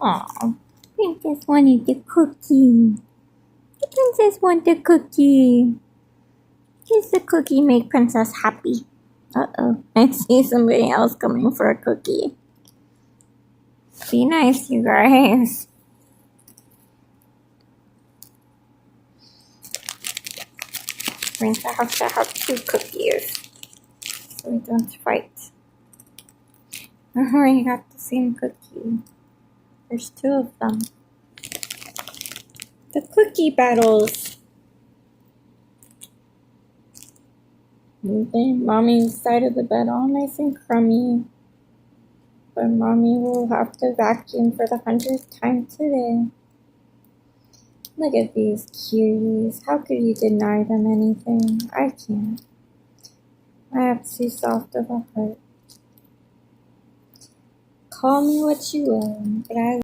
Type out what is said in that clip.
Aw, Princess wanted the cookie. The princess wanted the cookie. Does the cookie make Princess happy? Uh-oh, I see somebody else coming for a cookie. Be nice, you guys. We're going to have 2 cookies so we don't fight. Oh, we got the same cookie. There's 2 of them. The cookie battles. Okay, Mommy's side of the bed all nice and crummy. But Mommy will have to vacuum for the 100th time today. Look at these cuties. How could you deny them anything? I can't. I have too soft of a heart. Call me what you will, but I